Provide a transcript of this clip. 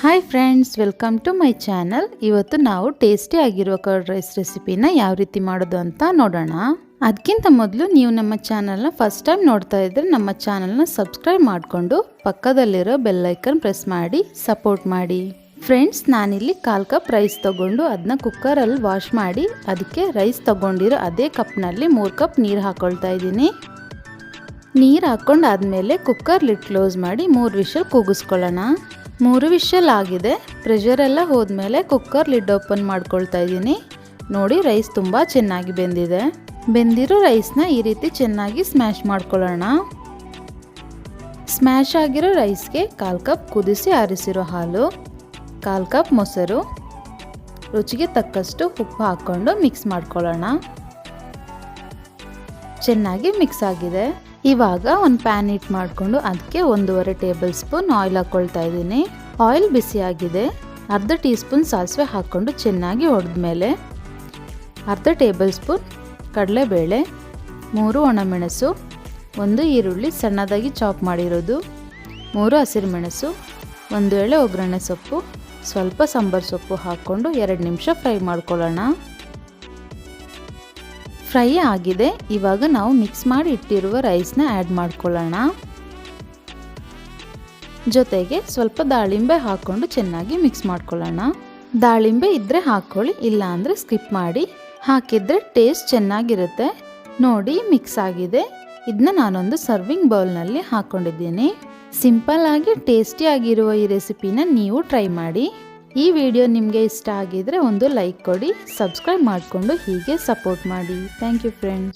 Hi friends, welcome to my channel. ಇವತ್ತು ನಾವು tasty ಆಗಿರುವ ಕರ್ಡ್ ರೈಸ್ ರೆಸಿಪಿನ ಯಾವ ರೀತಿ ಮಾಡೋದು ಅಂತ ನೋಡೋಣ. ಅದಕ್ಕಿಂತ ಮೊದಲು ನೀವು ನಮ್ಮ ಚಾನಲ್ನ ಫಸ್ಟ್ ಟೈಮ್ ನೋಡ್ತಾ ಇದ್ರೆ ನಮ್ಮ ಚಾನಲ್ನ ಸಬ್ಸ್ಕ್ರೈಬ್ ಮಾಡಿಕೊಂಡು ಪಕ್ಕದಲ್ಲಿರೋ ಬೆಲ್ ಐಕನ್ ಪ್ರೆಸ್ ಮಾಡಿ ಸಪೋರ್ಟ್ ಮಾಡಿ. ಫ್ರೆಂಡ್ಸ್, ನಾನಿಲ್ಲಿ 1/4 ಕಪ್ ರೈಸ್ ತೊಗೊಂಡು ಅದನ್ನ ಕುಕ್ಕರಲ್ಲಿ ವಾಶ್ ಮಾಡಿ ಅದಕ್ಕೆ ರೈಸ್ ತೊಗೊಂಡಿರೋ ಅದೇ ಕಪ್ನಲ್ಲಿ 3 ಕಪ್ ನೀರು ಹಾಕ್ಕೊಳ್ತಾ ಇದ್ದೀನಿ. ನೀರು ಹಾಕ್ಕೊಂಡಾದ್ಮೇಲೆ ಕುಕ್ಕರ್ ಲಿಡ್ ಕ್ಲೋಸ್ ಮಾಡಿ 3 ವಿಷಲ್ ಕೂಗಿಸ್ಕೊಳ್ಳೋಣ. 3 ವಿಷಲ್ ಆಗಿದೆ. ಪ್ರೆಷರ್ ಎಲ್ಲ ಹೋದ್ಮೇಲೆ ಕುಕ್ಕರ್ ಲಿಡ್ ಓಪನ್ ಮಾಡ್ಕೊಳ್ತಾ ಇದ್ದೀನಿ. ನೋಡಿ, ರೈಸ್ ತುಂಬ ಚೆನ್ನಾಗಿ ಬೆಂದಿದೆ. ಬೆಂದಿರೋ ರೈಸ್ನ ಈ ರೀತಿ ಚೆನ್ನಾಗಿ ಸ್ಮ್ಯಾಶ್ ಮಾಡ್ಕೊಳ್ಳೋಣ. ಸ್ಮ್ಯಾಶ್ ಆಗಿರೋ ರೈಸ್ಗೆ 1/4 ಕಪ್ ಕುದಿಸಿ ಆರಿಸಿರೋ ಹಾಲು, 1/4 ಕಪ್ ಮೊಸರು, ರುಚಿಗೆ ತಕ್ಕಷ್ಟು ಉಪ್ಪು ಹಾಕ್ಕೊಂಡು ಮಿಕ್ಸ್ ಮಾಡ್ಕೊಳ್ಳೋಣ. ಚೆನ್ನಾಗಿ ಮಿಕ್ಸ್ ಆಗಿದೆ. ಇವಾಗ ಒಂದು ಪ್ಯಾನ್ ಹೀಟ್ ಮಾಡಿಕೊಂಡು ಅದಕ್ಕೆ 1.5 ಟೇಬಲ್ ಸ್ಪೂನ್ ಆಯಿಲ್ ಹಾಕ್ಕೊಳ್ತಾ ಇದ್ದೀನಿ. ಆಯಿಲ್ ಬಿಸಿಯಾಗಿದೆ. ಅರ್ಧ ಟೀ ಸ್ಪೂನ್ ಸಾಸಿವೆ ಹಾಕ್ಕೊಂಡು ಚೆನ್ನಾಗಿ ಹೊಡೆದ್ಮೇಲೆ ಅರ್ಧ ಟೇಬಲ್ ಸ್ಪೂನ್ ಕಡಲೆಬೇಳೆ, 3 ಒಣಮೆಣಸು, 1 ಈರುಳ್ಳಿ ಸಣ್ಣದಾಗಿ ಚಾಪ್ ಮಾಡಿರೋದು, 3 ಹಸಿರುಮೆಣಸು, 1 ಎಳೆ ಒಗ್ಗರಣೆ ಸೊಪ್ಪು, ಸ್ವಲ್ಪ ಸಾಂಬಾರು ಸೊಪ್ಪು ಹಾಕ್ಕೊಂಡು 2 ನಿಮಿಷ ಫ್ರೈ ಮಾಡ್ಕೊಳ್ಳೋಣ. ಫ್ರೈ ಆಗಿದೆ. ಇವಾಗ ನಾವು ಮಿಕ್ಸ್ ಮಾಡಿ ಇಟ್ಟಿರುವ ರೈಸ್ನ ಆ್ಯಡ್ ಮಾಡ್ಕೊಳ್ಳೋಣ. ಜೊತೆಗೆ ಸ್ವಲ್ಪ ದಾಳಿಂಬೆ ಹಾಕ್ಕೊಂಡು ಚೆನ್ನಾಗಿ ಮಿಕ್ಸ್ ಮಾಡ್ಕೊಳ್ಳೋಣ. ದಾಳಿಂಬೆ ಇದ್ದರೆ ಹಾಕ್ಕೊಳ್ಳಿ, ಇಲ್ಲ ಅಂದರೆ ಸ್ಕಿಪ್ ಮಾಡಿ. ಹಾಕಿದರೆ ಟೇಸ್ಟ್ ಚೆನ್ನಾಗಿರುತ್ತೆ. ನೋಡಿ, ಮಿಕ್ಸ್ ಆಗಿದೆ. ಇದನ್ನ ನಾನೊಂದು ಸರ್ವಿಂಗ್ ಬೌಲ್ನಲ್ಲಿ ಹಾಕ್ಕೊಂಡಿದ್ದೀನಿ. ಸಿಂಪಲ್ ಆಗಿ ಟೇಸ್ಟಿಯಾಗಿರುವ ಈ ರೆಸಿಪಿನ ನೀವು ಟ್ರೈ ಮಾಡಿ. ಈ ವಿಡಿಯೋ ನಿಮಗೆ ಇಷ್ಟ ಆಗಿದ್ರೆ ಒಂದು ಲೈಕ್ ಕೊಡಿ, ಸಬ್ಸ್ಕ್ರೈಬ್ ಮಾಡಿಕೊಂಡು ಹೀಗೆ ಸಪೋರ್ಟ್ ಮಾಡಿ. Thank you friends.